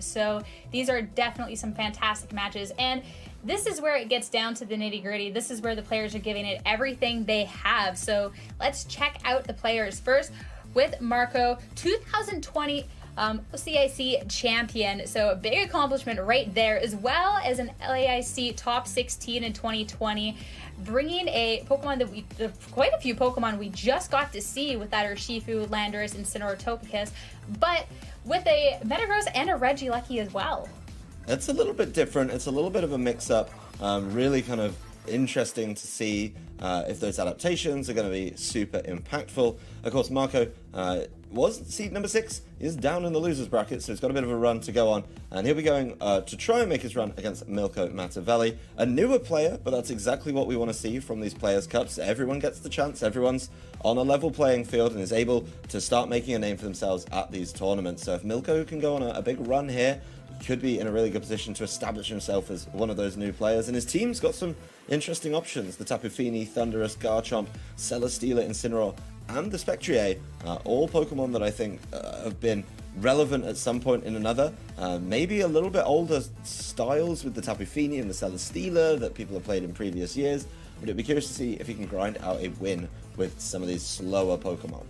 So these are definitely some fantastic matches, and this is where it gets down to the nitty gritty. This is where the players are giving it everything they have. So let's check out the players. First with Marco, 2020 CIC champion, so a big accomplishment right there, as well as an LAIC top 16 in 2020, bringing a Pokemon that quite a few Pokemon we just got to see with that Urshifu, Landorus, Incineroar, Togekiss, but with a Metagross and a Regieleki as well. It's a little bit different. It's a little bit of a mix-up. Really kind of interesting to see if those adaptations are going to be super impactful. Of course, Marco was seed number 6. He's down in the losers bracket, so he's got a bit of a run to go on. And he'll be going to try and make his run against Milko Mattavelli, a newer player, but that's exactly what we want to see from these Players' Cups. Everyone gets the chance. Everyone's on a level playing field and is able to start making a name for themselves at these tournaments. So if Milko can go on a big run here, could be in a really good position to establish himself as one of those new players. And his team's got some interesting options. The Tapu Fini, Thundurus, Garchomp, Celesteela, Incineroar, and the Spectrier. All Pokemon that I think have been relevant at some point in another. Maybe a little bit older styles with the Tapu Fini and the Celesteela that people have played in previous years. But it'd be curious to see if he can grind out a win with some of these slower Pokemon.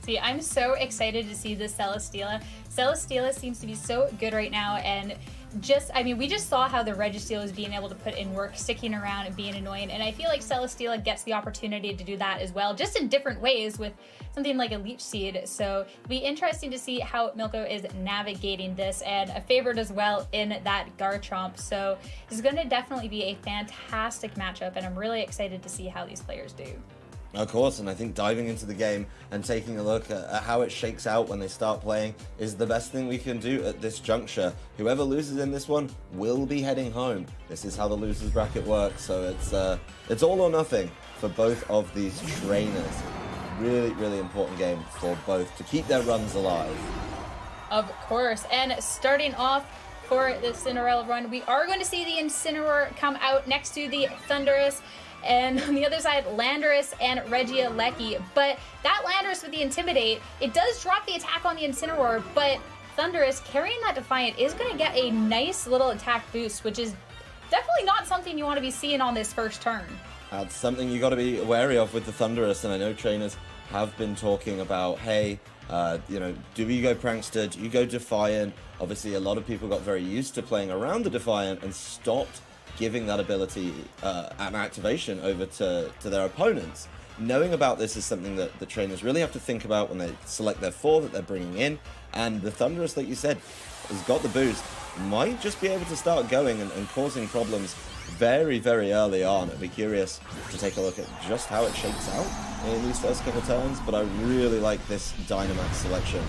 See, I'm so excited to see the Celesteela. Celesteela seems to be so good right now, and we just saw how the Registeel is being able to put in work, sticking around and being annoying, and I feel like Celesteela gets the opportunity to do that as well, just in different ways with something like a Leech Seed. So it'll be interesting to see how Milko is navigating this, and a favorite as well in that Garchomp. So this is going to definitely be a fantastic matchup, and I'm really excited to see how these players do. Of course, and I think diving into the game and taking a look at how it shakes out when they start playing is the best thing we can do at this juncture. Whoever loses in this one will be heading home. This is how the losers bracket works, so it's all or nothing for both of these trainers. Really, really important game for both to keep their runs alive. Of course, and starting off for the Cinderella run, we are going to see the Incineroar come out next to the Thundurus. And on the other side, Landorus and Regieleki. But that Landorus with the Intimidate, it does drop the attack on the Incineroar, but Thundurus carrying that Defiant is going to get a nice little attack boost, which is definitely not something you want to be seeing on this first turn. That's something you got to be wary of with the Thundurus, and I know trainers have been talking about, hey, do you go Prankster, do you go Defiant? Obviously, a lot of people got very used to playing around the Defiant and stopped giving that ability and activation over to their opponents. Knowing about this is something that the trainers really have to think about when they select their 4 that they're bringing in, and the Thundurus, like you said, has got the boost, might just be able to start going and causing problems very, very early on. I'd be curious to take a look at just how it shakes out in these first couple of turns, but I really like this Dynamax selection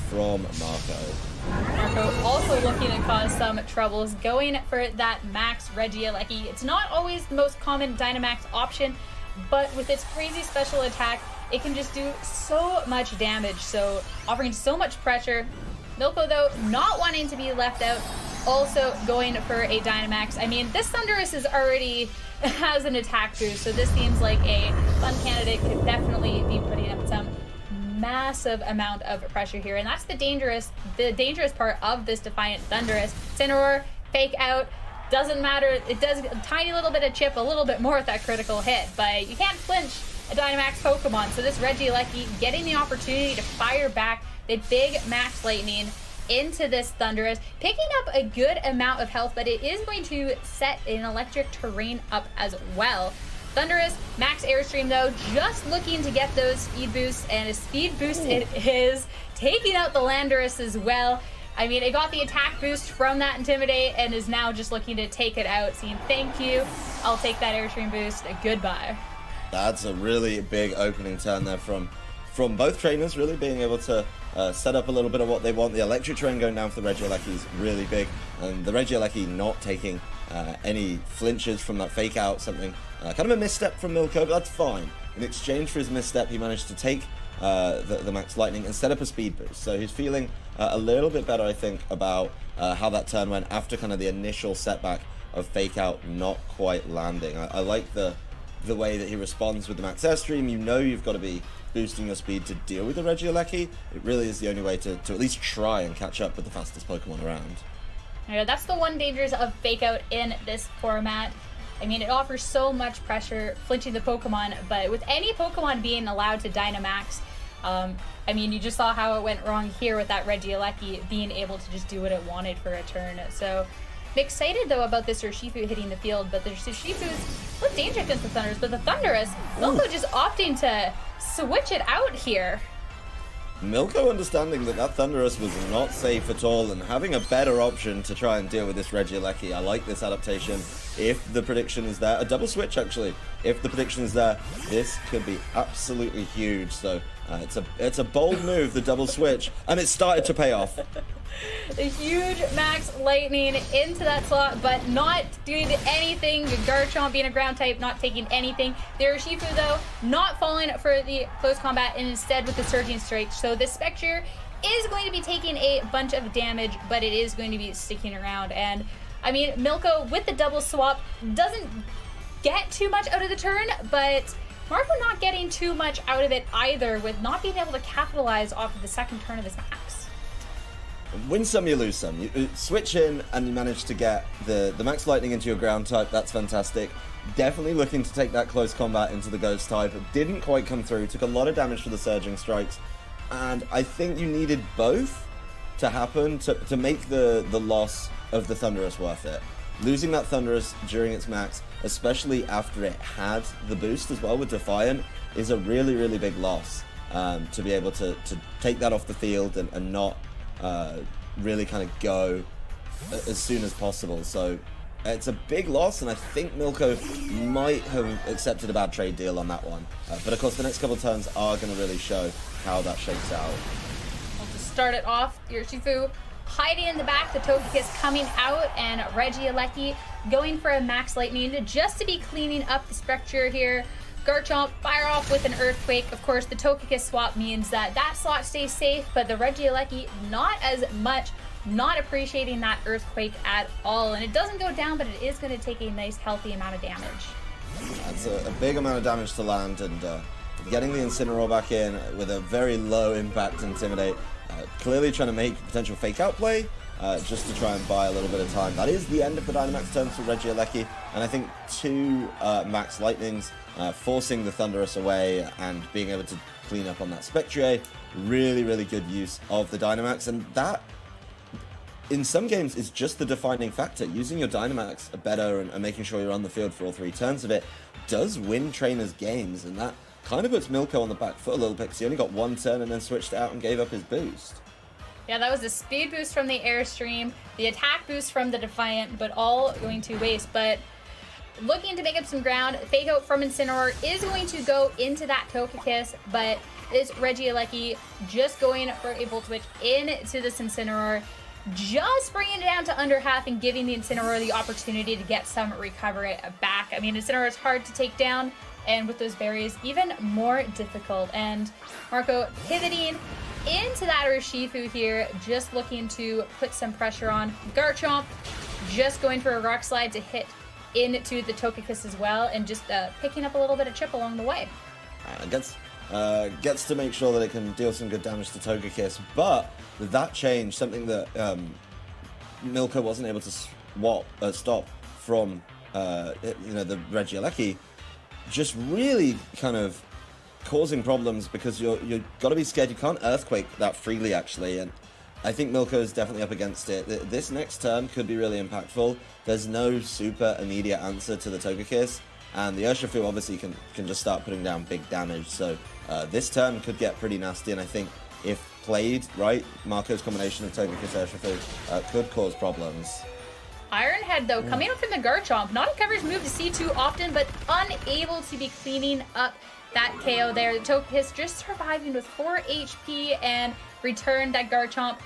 from Marco. Marco also looking to cause some troubles, going for that Max Regieleki. It's not always the most common Dynamax option, but with its crazy special attack, it can just do so much damage, so offering so much pressure. Milko, though, not wanting to be left out, also going for a Dynamax. I mean, this Thundurus is already has an attack boost, so this seems like a fun candidate, could definitely be putting up some massive amount of pressure here, and that's the dangerous part of this Defiant Thundurus. Incineroar, fake out, doesn't matter. It does a tiny little bit of chip, a little bit more with that critical hit, but you can't flinch a Dynamax Pokemon. So this Regieleki getting the opportunity to fire back the big Max Lightning into this Thundurus, picking up a good amount of health, but it is going to set an electric terrain up as well. Thundurus, Max Airstream though, just looking to get those speed boosts, and a speed boost it is, taking out the Landorus as well. I mean, it got the attack boost from that Intimidate and is now just looking to take it out, saying thank you, I'll take that Airstream boost, goodbye. That's a really big opening turn there from both trainers, really being able to set up a little bit of what they want. The electric terrain going down for the Regieleki is really big, and the Regieleki not taking any flinches from that fake out, something kind of a misstep from Milko, but that's fine. In exchange for his misstep, he managed to take the Max Lightning and set up a speed boost, so he's feeling a little bit better, I think, about how that turn went after kind of the initial setback of fake out not quite landing. I like the the way that he responds with the max airstream, you know you've got to be boosting your speed to deal with the Regieleki. It really is the only way to at least try and catch up with the fastest Pokemon around. Yeah, that's the one dangers of Fake Out in this format. I mean, it offers so much pressure, flinching the Pokemon, but with any Pokemon being allowed to Dynamax, I mean, you just saw how it went wrong here with that Regieleki being able to just do what it wanted for a turn. So I'm excited, though, about this Urshifu hitting the field, but the Urshifu's look dangerous against the Thundurus, but the Thundurus, Milko just opting to switch it out here. Milko understanding that Thundurus was not safe at all and having a better option to try and deal with this Regieleki. I like this adaptation. If the prediction is there, a double switch actually, if the prediction is there, this could be absolutely huge. So it's a bold move, the double switch, and it started to pay off. The huge Max Lightning into that slot, but not doing anything. Garchomp being a ground type, not taking anything. The Urshifu, though, not falling for the close combat, and instead with the Surging Strike. So the Spectre is going to be taking a bunch of damage, but it is going to be sticking around. And, I mean, Milko, with the double swap, doesn't get too much out of the turn, but Marco not getting too much out of it either, with not being able to capitalize off of the second turn of his Max. Win some, you lose some. You switch in and you manage to get the Max Lightning into your ground type. That's fantastic. Definitely looking to take that close combat into the Ghost type. It didn't quite come through. Took a lot of damage for the Surging Strikes. And I think you needed both to happen to make the loss of the Thundurus worth it. Losing that Thundurus during its max, especially after it had the boost as well with Defiant, is a really, really big loss. To be able to take that off the field and not really kind of go as soon as possible. So it's a big loss, and I think Milko might have accepted a bad trade deal on that one. But of course, the next couple of turns are going to really show how that shakes out. Well, to start it off, Urshifu hiding in the back, the Togekiss coming out, and Regieleki going for a Max Lightning just to be cleaning up the Spectre here. Garchomp fire off with an Earthquake. Of course, the Togekiss swap means that slot stays safe, but the Regieleki not as much, not appreciating that Earthquake at all. And it doesn't go down, but it is going to take a nice, healthy amount of damage. That's a big amount of damage to land, and getting the Incineroar back in with a very low impact Intimidate. Clearly trying to make potential Fake Out play, just to try and buy a little bit of time. That is the end of the Dynamax turn for Regieleki, and I think two Max Lightnings, forcing the Thundurus away and being able to clean up on that Spectre. Really, really good use of the Dynamax, and that, in some games, is just the defining factor. Using your Dynamax better and making sure you're on the field for all 3 turns of it does win trainers games, and that kind of puts Milko on the back foot a little bit, because he only got 1 turn and then switched out and gave up his boost. Yeah, that was the speed boost from the Airstream, the attack boost from the Defiant, but all going to waste. But looking to make up some ground, Fake Out from Incineroar is going to go into that Togekiss, but this Regieleki just going for a Volt Switch into this Incineroar, just bringing it down to under half and giving the Incineroar the opportunity to get some recovery back. I mean, Incineroar is hard to take down, and with those berries, even more difficult. And Marco pivoting into that Urshifu here, just looking to put some pressure on. Garchomp just going for a Rock Slide to hit into the Togekiss as well, and just picking up a little bit of chip along the way. Gets to make sure that it can deal some good damage to Togekiss, but that change, something that Milko wasn't able to stop from the Regieleki, just really kind of causing problems, because you've got to be scared. You can't Earthquake that freely, actually, and I think Milko is definitely up against it. This next turn could be really impactful. There's no super immediate answer to the Togekiss, and the Urshifu obviously can just start putting down big damage, so this turn could get pretty nasty, and I think if played right, Marco's combination of Togekiss Urshifu could cause problems. Iron Head, though, coming up from the Garchomp, not a coverage move to see too often, but unable to be cleaning up that KO there. The Togekiss just surviving with 4 HP and returned that Garchomp,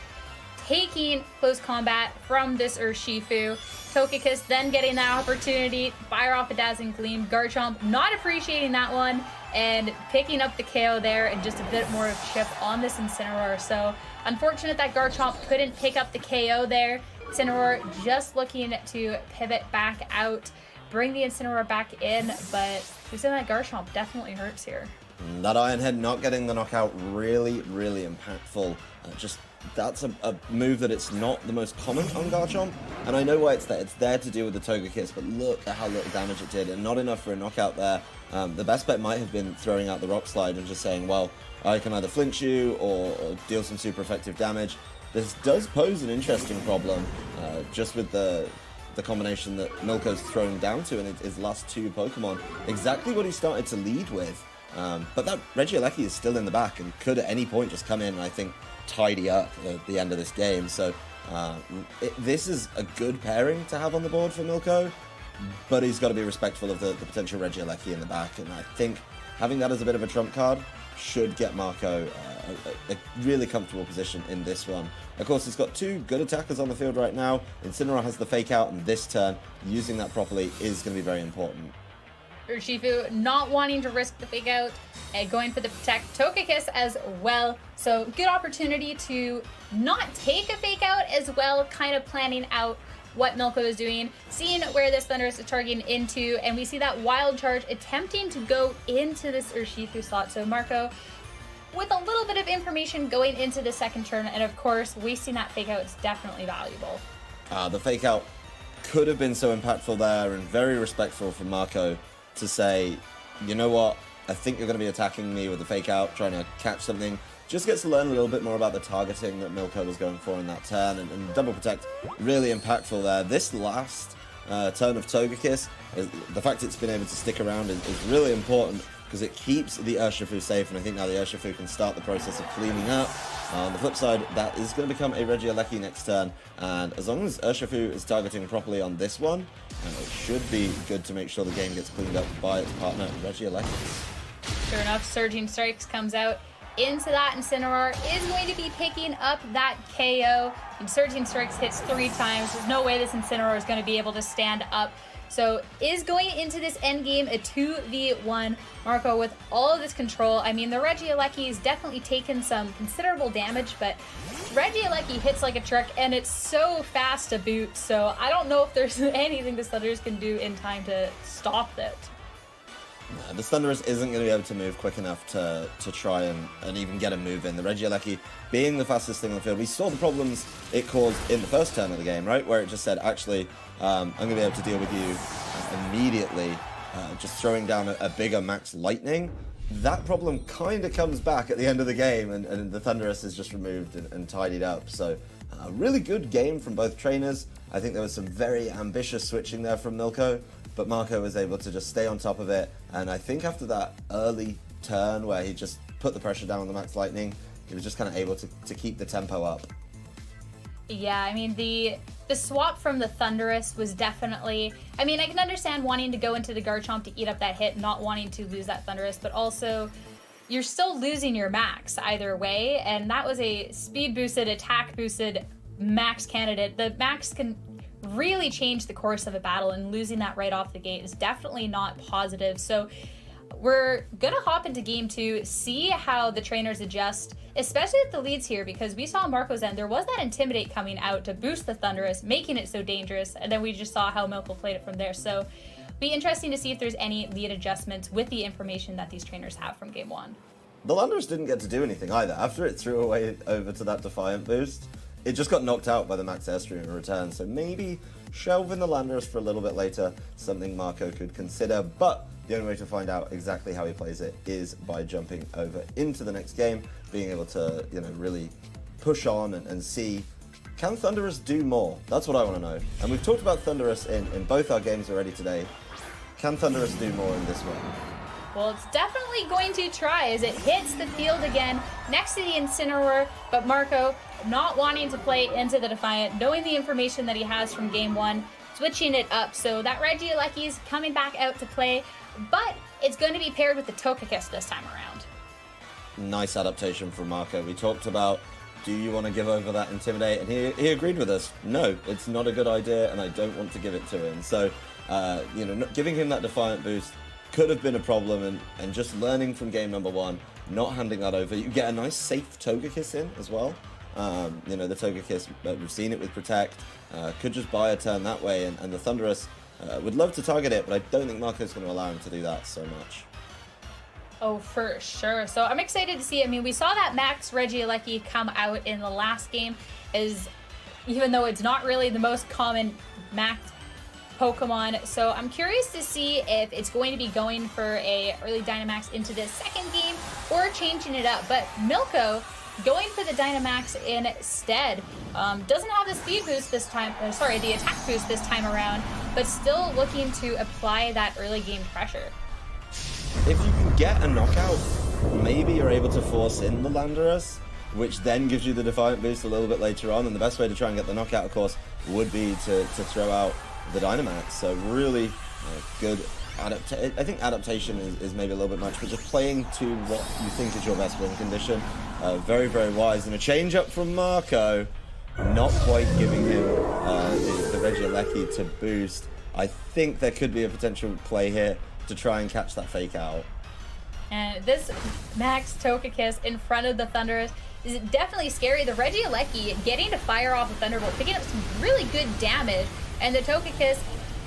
taking close combat from this Urshifu. Togekiss then getting that opportunity, fire off a Dazzling Gleam. Garchomp not appreciating that one and picking up the KO there, and just a bit more of chip on this Incineroar. So unfortunate that Garchomp couldn't pick up the KO there. Incineroar just looking to pivot back out, bring the Incineroar back in, but We said that Garchomp definitely hurts here. That Iron Head not getting the knockout really, really impactful. That's a move that it's not the most common on Garchomp, and I know why it's there. It's there to deal with the Togekiss, but look at how little damage it did, and not enough for a knockout there. The best bet might have been throwing out the Rock Slide and just saying, well, I can either flinch you or deal some super effective damage. This does pose an interesting problem, just with the combination that Milko's throwing down to in his last two Pokemon. Exactly what he started to lead with. But that Regieleki is still in the back and could at any point just come in and I think tidy up at the end of this game. So this is a good pairing to have on the board for Milko, but he's got to be respectful of the potential Regieleki in the back. And I think having that as a bit of a trump card should get Marco a really comfortable position in this one. Of course, he's got two good attackers on the field right now. Incineroar has the fake out, and this turn, using that properly is going to be very important. Urshifu not wanting to risk the fake out and going for the protect Togekiss as well. So good opportunity to not take a fake out as well, kind of planning out what Milko is doing, seeing where this Thundurus is targeting into, and we see that Wild Charge attempting to go into this Urshifu slot. So Marco with a little bit of information going into the second turn, and of course wasting that fake out is definitely valuable. The fake out could have been so impactful there, and very respectful from Marco to say, you know what, I think you're going to be attacking me with the fake out, trying to catch something. Just gets to learn a little bit more about the targeting that Milko was going for in that turn, and double protect really impactful there. This last turn of Togekiss, the fact it's been able to stick around is really important because it keeps the Urshifu safe, and I think now the Urshifu can start the process of cleaning up. On the flip side, that is going to become a Regieleki next turn, and as long as Urshifu is targeting properly on this one, it should be good to make sure the game gets cleaned up by its partner, Regieleki. Sure enough, Surging Strikes comes out into that. Incineroar is going to be picking up that KO. And Surging Strikes hits 3 times. There's no way this Incineroar is going to be able to stand up. So is going into this endgame a 2v1. Marco with all of this control. I mean, the Regieleki has definitely taken some considerable damage, but Regieleki hits like a truck, and it's so fast to boot. So I don't know if there's anything the Thundurus can do in time to stop it. The Thundurus isn't going to be able to move quick enough to try and even get a move in. The Regieleki being the fastest thing on the field, we saw the problems it caused in the first turn of the game, right? Where it just said, actually, I'm going to be able to deal with you immediately, just throwing down a bigger max lightning. That problem kind of comes back at the end of the game, and the Thundurus is just removed and tidied up. So a really good game from both trainers. I think there was some very ambitious switching there from Milko, but Marco was able to just stay on top of it, and I think after that early turn where he just put the pressure down on the Max Lightning, he was just kind of able to keep the tempo up. Yeah, I mean, the swap from the Thundurus was definitely... I mean, I can understand wanting to go into the Garchomp to eat up that hit, not wanting to lose that Thundurus, but also you're still losing your Max either way, and that was a speed-boosted, attack-boosted Max candidate. The Max can really change the course of a battle, and losing that right off the gate is definitely not positive. So we're gonna hop into game 2, see how the trainers adjust, especially with the leads here, because we saw Marco's end. There was that Intimidate coming out to boost the Thundurus, making it so dangerous, and then we just saw how Milko played it from there. So be interesting to see if there's any lead adjustments with the information that these trainers have from game 1. The Landorus didn't get to do anything either. After it threw away over to that Defiant boost, it just got knocked out by the Max Airstream in return, so maybe shelving the Landorus for a little bit later, something Marco could consider, but the only way to find out exactly how he plays it is by jumping over into the next game, being able to, really push on and see, can Thundurus do more? That's what I want to know. And we've talked about Thundurus in both our games already today. Can Thundurus do more in this one? Well, it's definitely going to try as it hits the field again next to the Incineroar, but Marco not wanting to play into the Defiant, knowing the information that he has from game 1, switching it up. So that Regieleki is coming back out to play, but it's going to be paired with the Togekiss this time around. Nice adaptation from Marco. We talked about, do you want to give over that Intimidate? And he agreed with us. No, it's not a good idea, and I don't want to give it to him. So, not giving him that Defiant boost could have been a problem, and just learning from game number 1, not handing that over. You get a nice safe Togekiss in as well. The Togekiss, we've seen it with Protect, could just buy a turn that way, and the Thundurus would love to target it, but I don't think Marco's going to allow him to do that so much. Oh, for sure. So I'm excited to see. I mean, we saw that Max Regieleki come out in the last game, even though it's not really the most common Max Pokemon. So I'm curious to see if it's going to be going for a early Dynamax into this second game or changing it up. But Milko going for the Dynamax instead. Doesn't have the speed boost this time, the attack boost this time around, but still looking to apply that early game pressure. If you can get a knockout, maybe you're able to force in the Landorus, which then gives you the Defiant boost a little bit later on, and the best way to try and get the knockout, of course, would be to throw out the Dynamax. So really good adaptation. I think adaptation is maybe a little bit much, but just playing to what you think is your best win condition, very, very wise. And a change up from Marco, not quite giving him the Regieleki to boost. I think there could be a potential play here to try and catch that fake out. And this Max Togekiss in front of the Thundurus is definitely scary. The Regieleki getting to fire off a Thunderbolt, picking up some really good damage, and the Togekiss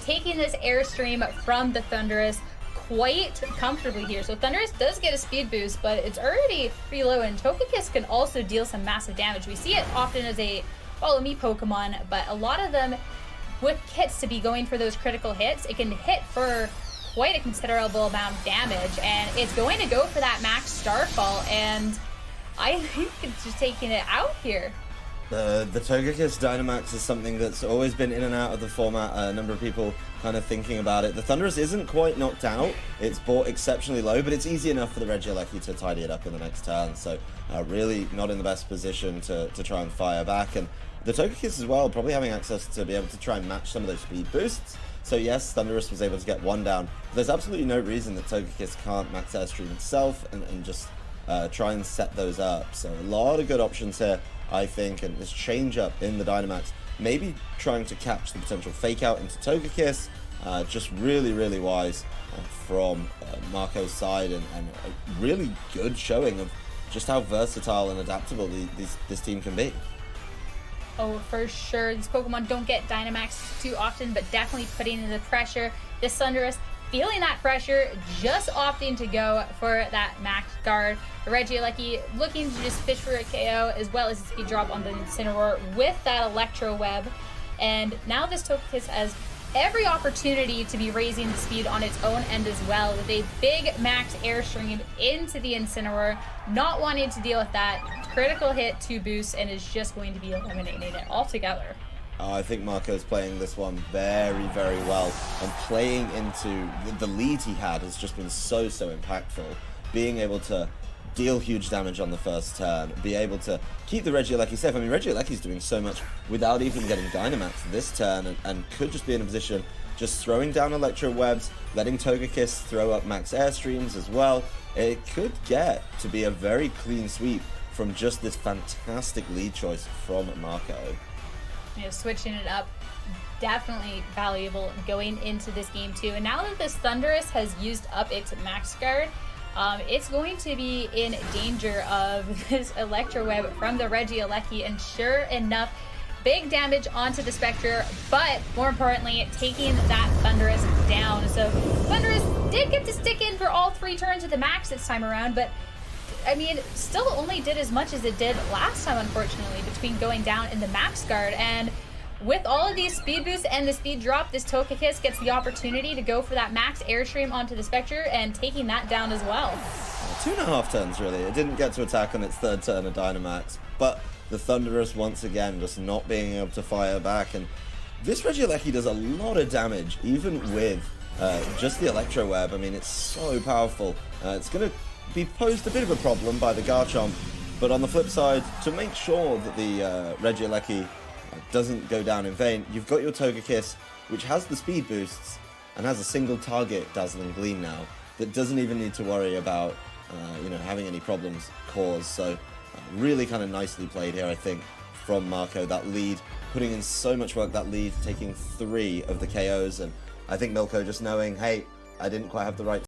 taking this Airstream from the Thundurus quite comfortably here. So Thundurus does get a speed boost, but it's already pretty low, and Togekiss can also deal some massive damage. We see it often as a follow me Pokemon, but a lot of them with kits to be going for those critical hits, it can hit for quite a considerable amount of damage, and it's going to go for that Max Starfall, and I think it's just taking it out here. The Togekiss Dynamax is something that's always been in and out of the format. A number of people kind of thinking about it. The Thundurus isn't quite knocked out. It's bought exceptionally low, but it's easy enough for the Regieleki to tidy it up in the next turn. So really not in the best position to try and fire back. And the Togekiss as well, probably having access to be able to try and match some of those speed boosts. So yes, Thundurus was able to get one down. But there's absolutely no reason that Togekiss can't max Airstream itself and just try and set those up. So a lot of good options here, I think, and this change up in the Dynamax, maybe trying to catch the potential fake out into Togekiss, just really, really wise from Marco's side, and a really good showing of just how versatile and adaptable this team can be. Oh, for sure. These Pokemon don't get Dynamax too often, but definitely putting in the pressure. This Thundurus feeling that pressure, just opting to go for that Max Guard. The Regieleki looking to just fish for a KO, as well as a speed drop on the Incineroar with that Electro Web. And now this Togekiss has every opportunity to be raising the speed on its own end as well, with a big Max Airstream into the Incineroar, not wanting to deal with that critical hit to boost, and is just going to be eliminating it altogether. I think Marco's playing this one very, very well, and playing into the lead he had has just been so impactful. Being able to deal huge damage on the first turn, be able to keep the Regieleki safe. I mean, Regieleki's doing so much without even getting Dynamax this turn, and could just be in a position just throwing down Electro Webs, letting Togekiss throw up Max Airstreams as well. It could get to be a very clean sweep from just this fantastic lead choice from Marco. Switching it up, definitely valuable going into this game too. And now that this Thundurus has used up its Max Guard, it's going to be in danger of this Electro Web from the Regieleki, and sure enough, big damage onto the Spectre, but more importantly, taking that Thundurus down. So Thundurus did get to stick in for all 3 turns of the max this time around, but I mean, still only did as much as it did last time, unfortunately, between going down in the Max Guard. And with all of these speed boosts and the speed drop, this Togekiss gets the opportunity to go for that Max Airstream onto the Spectre and taking that down as well. 2.5 turns, really. It didn't get to attack on its 3rd turn of Dynamax, but the Thundurus, once again, just not being able to fire back. And this Regieleki does a lot of damage, even with just the Electro Web. I mean, it's so powerful. It's going to be posed a bit of a problem by the Garchomp, but on the flip side, to make sure that the Regieleki doesn't go down in vain, you've got your Togekiss, which has the speed boosts and has a single target Dazzling Gleam now that doesn't even need to worry about having any problems caused. So really kind of nicely played here, I think, from Marco. That lead, putting in so much work, that lead taking 3 of the KOs, and I think Milko just knowing, hey, I didn't quite have the right